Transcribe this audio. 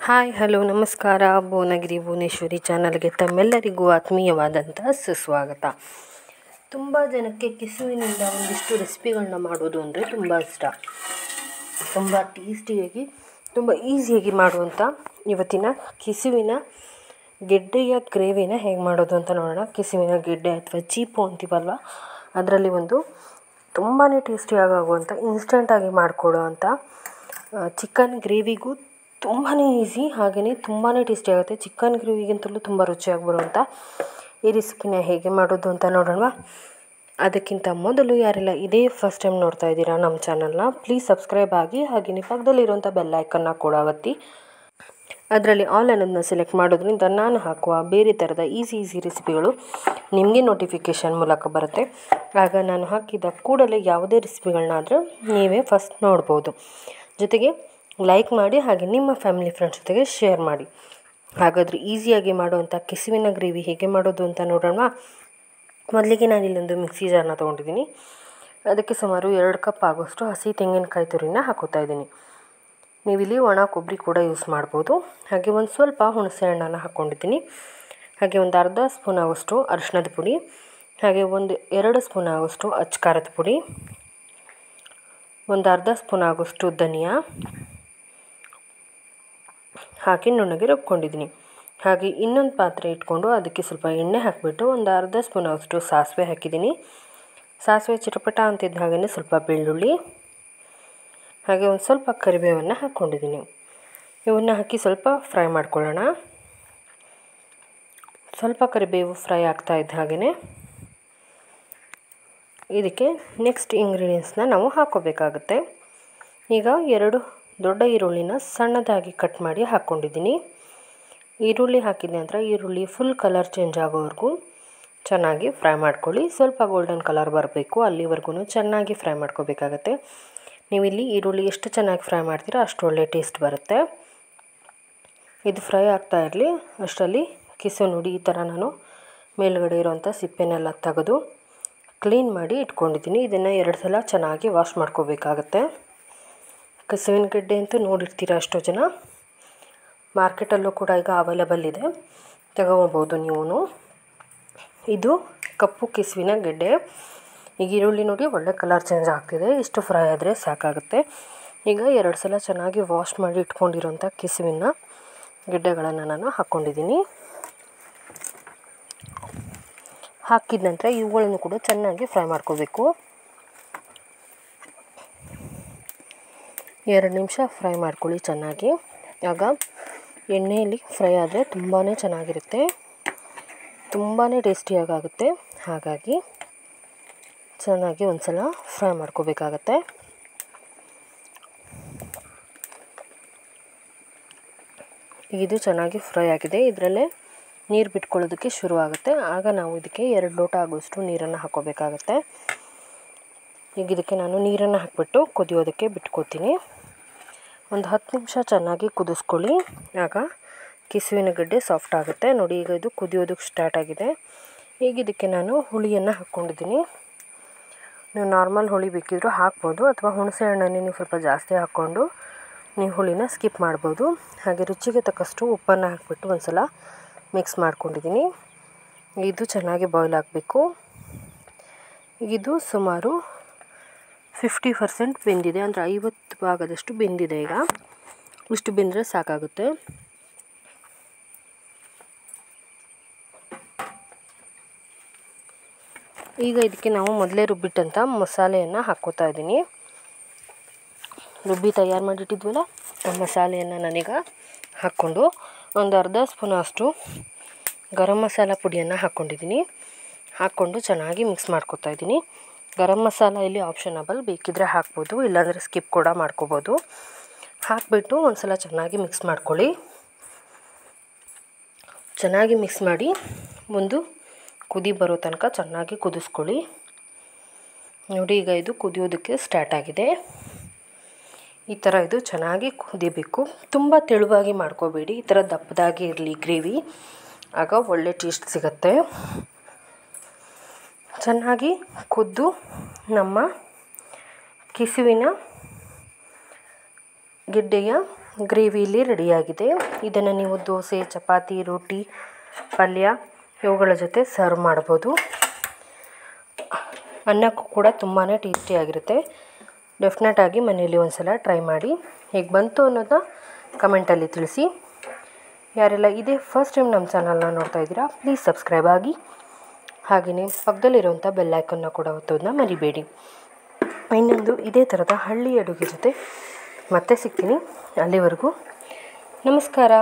Hi hello ನಮಸ್ಕಾರ. ಭುವನಗಿರಿ ಭುವನೇಶ್ವರಿ ಚಾನಲ್ಗೆ ತಮ್ಮೆಲ್ಲರಿಗೂ ಆತ್ಮೀಯವಾದಂಥ ಸುಸ್ವಾಗತ. ತುಂಬ ಜನಕ್ಕೆ ಕೆಸುವಿನಿಂದ ಒಂದಿಷ್ಟು ರೆಸಿಪಿಗಳನ್ನ ಮಾಡೋದು ಅಂದರೆ ತುಂಬ ಇಷ್ಟ. ತುಂಬ ಟೇಸ್ಟಿಯಾಗಿ ತುಂಬ ಈಸಿಯಾಗಿ ಮಾಡುವಂಥ ಇವತ್ತಿನ ಕೆಸುವಿನ ಗೆಡ್ಡೆಯ ಗ್ರೇವಿನ ಹೇಗೆ ಮಾಡೋದು ಅಂತ ನೋಡೋಣ. ಕೆಸುವಿನ ಗೆಡ್ಡೆ ಅಥವಾ ಚೀಪು ಅಂತೀವಲ್ವ, ಅದರಲ್ಲಿ ಒಂದು ತುಂಬಾ ಟೇಸ್ಟಿಯಾಗುವಂಥ ಇನ್ಸ್ಟೆಂಟಾಗಿ ಮಾಡಿಕೊಡೋ ಅಂಥ ಚಿಕನ್ ಗ್ರೇವಿಗೂ ತುಂಬಾ ಈಸಿ, ಹಾಗೆಯೇ ತುಂಬಾ ಟೇಸ್ಟಿ ಆಗುತ್ತೆ. ಚಿಕನ್ ಗ್ರೇವಿಗಿಂತಲೂ ತುಂಬ ರುಚಿಯಾಗಿ ಬರುವಂಥ ಈ ರೆಸಿಪಿನ ಹೇಗೆ ಮಾಡೋದು ಅಂತ ನೋಡೋಣ. ಅದಕ್ಕಿಂತ ಮೊದಲು ಯಾರೆಲ್ಲ ಇದೇ ಫಸ್ಟ್ ಟೈಮ್ ನೋಡ್ತಾ ಇದ್ದೀರಾ ನಮ್ಮ ಚಾನಲ್ನ, ಪ್ಲೀಸ್ ಸಬ್ಸ್ಕ್ರೈಬ್ ಆಗಿ, ಹಾಗೆಯೇ ಪಕ್ಕದಲ್ಲಿರುವಂಥ ಬೆಲ್ ಐಕನ್ನ ಕೂಡ ಒತ್ತಿ ಅದರಲ್ಲಿ ಆಲ್ ಅನ್ನೋದನ್ನ ಸೆಲೆಕ್ಟ್ ಮಾಡೋದ್ರಿಂದ ನಾನು ಹಾಕುವ ಬೇರೆ ಥರದ ಈಸಿ ರೆಸಿಪಿಗಳು ನಿಮಗೆ ನೋಟಿಫಿಕೇಷನ್ ಮೂಲಕ ಬರುತ್ತೆ. ಆಗ ನಾನು ಹಾಕಿದ ಕೂಡಲೇ ಯಾವುದೇ ರೆಸಿಪಿಗಳನ್ನಾದರೂ ನೀವೇ ಫಸ್ಟ್ ನೋಡ್ಬೋದು. ಜೊತೆಗೆ ಲೈಕ್ ಮಾಡಿ, ಹಾಗೆ ನಿಮ್ಮ ಫ್ಯಾಮಿಲಿ ಫ್ರೆಂಡ್ಸ್ ಜೊತೆಗೆ ಶೇರ್ ಮಾಡಿ. ಹಾಗಾದರೆ ಈಸಿಯಾಗಿ ಮಾಡುವಂಥ ಕೆಸುವಿನ ಗ್ರೇವಿ ಹೇಗೆ ಮಾಡೋದು ಅಂತ ನೋಡೋಣ. ಮೊದಲಿಗೆ ನಾನು ಇಲ್ಲೊಂದು ಮಿಕ್ಸಿ ಜಾರ್ನ ತೊಗೊಂಡಿದ್ದೀನಿ. ಅದಕ್ಕೆ ಸುಮಾರು 2 ಕಪ್ ಆಗೋಷ್ಟು ಹಸಿ ತೆಂಗಿನಕಾಯಿ ತುರಿನ ಹಾಕೋತಾ ಇದ್ದೀನಿ. ನೀವಿಲ್ಲಿ ಒಣ ಕೊಬ್ಬರಿ ಕೂಡ ಯೂಸ್ ಮಾಡ್ಬೋದು. ಹಾಗೆ ಒಂದು ಸ್ವಲ್ಪ ಹುಣಸೆ ಹಣ್ಣನ್ನು ಹಾಕ್ಕೊಂಡಿದ್ದೀನಿ. ಹಾಗೆ ಒಂದು ಅರ್ಧ ಸ್ಪೂನ್ ಆಗೋಷ್ಟು ಅರಿಶಿಣದ ಪುಡಿ, ಹಾಗೆ 2 ಸ್ಪೂನ್ ಆಗೋಷ್ಟು ಅಚ್ಚ ಖಾರದ ಪುಡಿ, ಒಂದು ಅರ್ಧ ಸ್ಪೂನ್ ಆಗೋಷ್ಟು ಧನಿಯಾ ಹಾಕಿ ನುಣ್ಣಗೆ ರುಬ್ಕೊಂಡಿದ್ದೀನಿ. ಹಾಗೆ ಇನ್ನೊಂದು ಪಾತ್ರೆ ಇಟ್ಕೊಂಡು ಅದಕ್ಕೆ ಸ್ವಲ್ಪ ಎಣ್ಣೆ ಹಾಕಿಬಿಟ್ಟು ಒಂದು ಅರ್ಧ ಸ್ಪೂನ್ ಆಗೋಷ್ಟು ಸಾಸಿವೆ ಹಾಕಿದ್ದೀನಿ. ಸಾಸಿವೆ ಚಿಟಪಟ ಅಂತಿದ್ದ ಹಾಗೆಯೇ ಸ್ವಲ್ಪ ಬೆಳ್ಳುಳ್ಳಿ, ಹಾಗೆ ಒಂದು ಸ್ವಲ್ಪ ಕರಿಬೇವನ್ನು ಹಾಕ್ಕೊಂಡಿದ್ದೀನಿ. ಇವನ್ನ ಹಾಕಿ ಸ್ವಲ್ಪ ಫ್ರೈ ಮಾಡ್ಕೊಳ್ಳೋಣ. ಸ್ವಲ್ಪ ಕರಿಬೇವು ಫ್ರೈ ಆಗ್ತಾ ಇದ್ದ ಹಾಗೆಯೇ ಇದಕ್ಕೆ ನೆಕ್ಸ್ಟ್ ಇಂಗ್ರೀಡಿಯೆಂಟ್ಸ್ನ ನಾವು ಹಾಕ್ಕೋಬೇಕಾಗುತ್ತೆ. ಈಗ 2 ದೊಡ್ಡ ಈರುಳ್ಳಿನ ಸಣ್ಣದಾಗಿ ಕಟ್ ಮಾಡಿ ಹಾಕ್ಕೊಂಡಿದ್ದೀನಿ. ಈರುಳ್ಳಿ ಹಾಕಿದ ನಂತರ ಈರುಳ್ಳಿ ಫುಲ್ ಕಲರ್ ಚೇಂಜ್ ಆಗೋವರೆಗೂ ಚೆನ್ನಾಗಿ ಫ್ರೈ ಮಾಡ್ಕೊಳ್ಳಿ. ಸ್ವಲ್ಪ ಗೋಲ್ಡನ್ ಕಲರ್ ಬರಬೇಕು, ಅಲ್ಲಿವರೆಗೂ ಚೆನ್ನಾಗಿ ಫ್ರೈ ಮಾಡ್ಕೋಬೇಕಾಗತ್ತೆ. ನೀವಿಲ್ಲಿ ಈರುಳ್ಳಿ ಎಷ್ಟು ಚೆನ್ನಾಗಿ ಫ್ರೈ ಮಾಡ್ತೀರೋ ಅಷ್ಟು ಒಳ್ಳೆ ಟೇಸ್ಟ್ ಬರುತ್ತೆ. ಇದು ಫ್ರೈ ಆಗ್ತಾ ಇರಲಿ ಅಷ್ಟರಲ್ಲಿ ಕೆಸು ನೋಡಿ, ಈ ಥರ ನಾನು ಮೇಲುಗಡೆ ಇರೋವಂಥ ಸಿಪ್ಪೆನೆಲ್ಲ ತೆಗೆದು ಕ್ಲೀನ್ ಮಾಡಿ ಇಟ್ಕೊಂಡಿದ್ದೀನಿ. ಇದನ್ನು 2 ಸಲ ಚೆನ್ನಾಗಿ ವಾಶ್ ಮಾಡ್ಕೋಬೇಕಾಗತ್ತೆ. ಕೆಸುವಿನ ಗೆಡ್ಡೆ ಅಂತೂ ನೋಡಿರ್ತೀರ ಎಷ್ಟೋ ಜನ, ಮಾರ್ಕೆಟಲ್ಲೂ ಕೂಡ ಈಗ ಅವೈಲೇಬಲ್ ಇದೆ, ತಗೋಬೋದು ನೀವು. ಇದು ಕಪ್ಪು ಕೆಸುವಿನ ಗೆಡ್ಡೆ. ಈಗ ಈರುಳ್ಳಿ ನೋಡಿ ಒಳ್ಳೆ ಕಲರ್ ಚೇಂಜ್ ಆಗ್ತಿದೆ, ಇಷ್ಟು ಫ್ರೈ ಆದರೆ ಸಾಕಾಗುತ್ತೆ. ಈಗ 2 ಸಲ ಚೆನ್ನಾಗಿ ವಾಶ್ ಮಾಡಿ ಇಟ್ಕೊಂಡಿರೋಂಥ ಕೆಸುವಿನ ಗೆಡ್ಡೆಗಳನ್ನು ನಾನು ಹಾಕ್ಕೊಂಡಿದ್ದೀನಿ. ಹಾಕಿದ ನಂತರ ಇವುಗಳನ್ನು ಕೂಡ ಚೆನ್ನಾಗಿ ಫ್ರೈ ಮಾಡ್ಕೋಬೇಕು. 2 ನಿಮಿಷ ಫ್ರೈ ಮಾಡ್ಕೊಳ್ಳಿ ಚೆನ್ನಾಗಿ. ಆಗ ಎಣ್ಣೆಯಲ್ಲಿ ಫ್ರೈ ಆದರೆ ತುಂಬಾ ಚೆನ್ನಾಗಿರುತ್ತೆ, ತುಂಬಾ ಟೇಸ್ಟಿಯಾಗುತ್ತೆ. ಹಾಗಾಗಿ ಚೆನ್ನಾಗಿ ಒಂದು ಸಲ ಫ್ರೈ ಮಾಡ್ಕೋಬೇಕಾಗತ್ತೆ. ಇದು ಚೆನ್ನಾಗಿ ಫ್ರೈ ಆಗಿದೆ. ಇದರಲ್ಲೇ ನೀರು ಬಿಟ್ಕೊಳ್ಳೋದಕ್ಕೆ ಶುರುವಾಗುತ್ತೆ. ಆಗ ನಾವು ಇದಕ್ಕೆ 2 ಲೋಟ ಆಗೋಷ್ಟು ನೀರನ್ನು ಹಾಕ್ಕೋಬೇಕಾಗತ್ತೆ. ಈಗ ಇದಕ್ಕೆ ನಾನು ನೀರನ್ನು ಹಾಕಿಬಿಟ್ಟು ಕುದಿಯೋದಕ್ಕೆ ಬಿಟ್ಕೋತೀನಿ. ಒಂದು 10 ನಿಮಿಷ ಚೆನ್ನಾಗಿ ಕುದಿಸ್ಕೊಳ್ಳಿ. ಆಗ ಕೆಸುವಿನ ಗೆಡ್ಡೆ ಸಾಫ್ಟ್ ಆಗುತ್ತೆ. ನೋಡಿ, ಈಗ ಇದು ಕುದಿಯೋದಕ್ಕೆ ಸ್ಟಾರ್ಟ್ ಆಗಿದೆ. ಈಗ ಇದಕ್ಕೆ ನಾನು ಹುಳಿಯನ್ನು ಹಾಕ್ಕೊಂಡಿದ್ದೀನಿ. ನೀವು ನಾರ್ಮಲ್ ಹುಳಿ ಬೇಕಿದ್ರೂ ಹಾಕ್ಬೋದು, ಅಥವಾ ಹುಣಸೆ ಹಣ್ಣನ್ನೇ ನೀವು ಸ್ವಲ್ಪ ಜಾಸ್ತಿ ಹಾಕ್ಕೊಂಡು ನೀವು ಹುಳಿನ ಸ್ಕಿಪ್ ಮಾಡ್ಬೋದು. ಹಾಗೆ ರುಚಿಗೆ ತಕ್ಕಷ್ಟು ಉಪ್ಪನ್ನು ಹಾಕಿಬಿಟ್ಟು ಒಂದು ಸಲ ಮಿಕ್ಸ್ ಮಾಡ್ಕೊಂಡಿದ್ದೀನಿ. ಇದು ಚೆನ್ನಾಗಿ ಬಾಯ್ಲ್ ಆಗಬೇಕು. ಇದು ಸುಮಾರು 50% ಬೆಂದಿದೆ, ಅಂದರೆ 50 ಭಾಗದಷ್ಟು ಬೆಂದಿದೆ. ಈಗ ಇಷ್ಟು ಬೆಂದರೆ ಸಾಕಾಗುತ್ತೆ. ಈಗ ಇದಕ್ಕೆ ನಾವು ಮೊದಲೇ ರುಬ್ಬಿಟ್ಟಂಥ ಮಸಾಲೆಯನ್ನು ಹಾಕ್ಕೋತಾ ಇದ್ದೀನಿ. ರುಬ್ಬಿ ತಯಾರು ಮಾಡಿಟ್ಟಿದ್ವಲ್ಲ ಆ ಮಸಾಲೆಯನ್ನು ನಾನೀಗ ಹಾಕ್ಕೊಂಡು ಒಂದು ಅರ್ಧ ಸ್ಪೂನ್ ಅಷ್ಟು ಗರಂ ಮಸಾಲ ಪುಡಿಯನ್ನು ಹಾಕ್ಕೊಂಡಿದ್ದೀನಿ. ಹಾಕ್ಕೊಂಡು ಚೆನ್ನಾಗಿ ಮಿಕ್ಸ್ ಮಾಡ್ಕೊತಾ ಇದ್ದೀನಿ. ಗರಂ ಮಸಾಲ ಇಲ್ಲಿ ಆಪ್ಷನಬಲ್, ಬೇಕಿದ್ದರೆ ಹಾಕ್ಬೋದು, ಇಲ್ಲಾಂದರೆ ಸ್ಕಿಪ್ ಕೂಡ ಮಾಡ್ಕೋಬೋದು. ಹಾಕಿಬಿಟ್ಟು ಒಂದು ಸಲ ಚೆನ್ನಾಗಿ ಮಿಕ್ಸ್ ಮಾಡ್ಕೊಳ್ಳಿ. ಚೆನ್ನಾಗಿ ಮಿಕ್ಸ್ ಮಾಡಿ ಒಂದು ಕುದಿ ಬರೋ ತನಕ ಚೆನ್ನಾಗಿ ಕುದಿಸ್ಕೊಳ್ಳಿ. ನೋಡಿ, ಈಗ ಇದು ಕುದಿಯೋದಕ್ಕೆ ಸ್ಟಾರ್ಟ್ ಆಗಿದೆ. ಈ ಥರ ಇದು ಚೆನ್ನಾಗಿ ಕುದಿಬೇಕು. ತುಂಬ ತೆಳುವಾಗಿ ಮಾಡ್ಕೋಬೇಡಿ, ಈ ಥರ ದಪ್ಪದಾಗಿ ಇರಲಿ ಗ್ರೇವಿ, ಆಗ ಒಳ್ಳೆ ಟೇಸ್ಟ್ ಸಿಗುತ್ತೆ. ಚೆನ್ನಾಗಿ ಕುದ್ದು ನಮ್ಮ ಕೆಸುವಿನ ಗೆಡ್ಡೆಯ ಗ್ರೇವಿ ಇಲ್ಲಿ ರೆಡಿಯಾಗಿದೆ. ಇದನ್ನು ನೀವು ದೋಸೆ, ಚಪಾತಿ, ರೋಟಿ, ಪಲ್ಯ ಇವುಗಳ ಜೊತೆ ಸರ್ವ್ ಮಾಡ್ಬೋದು. ಅನ್ನಕ್ಕೂ ಕೂಡ ತುಂಬಾ ಟೇಸ್ಟಿಯಾಗಿರುತ್ತೆ. ಡೆಫಿನೆಟಾಗಿ ಮನೆಯಲ್ಲಿ ಒಂದು ಸಲ ಟ್ರೈ ಮಾಡಿ. ಹೇಗೆ ಬಂತು ಅನ್ನೋದನ್ನ ಕಮೆಂಟಲ್ಲಿ ತಿಳಿಸಿ. ಯಾರೆಲ್ಲ ಇದೇ ಫಸ್ಟ್ ಟೈಮ್ ನಮ್ಮ ಚಾನಲ್ನ ನೋಡ್ತಾ ಇದ್ದೀರಾ, ಪ್ಲೀಸ್ ಸಬ್ಸ್ಕ್ರೈಬ್ ಆಗಿ. ಹಾಗೆಯೇ ಪಕ್ಕದಲ್ಲಿರುವಂಥ ಬೆಲ್ ಐಕನ್ನ ಕೂಡ ಒತ್ತೋದನ್ನ ಮರಿಬೇಡಿ. ಇನ್ನೊಂದು ಇದೇ ಥರದ ಹಳ್ಳಿ ಅಡುಗೆ ಜೊತೆ ಮತ್ತೆ ಸಿಗ್ತೀನಿ. ಅಲ್ಲಿವರೆಗೂ ನಮಸ್ಕಾರ.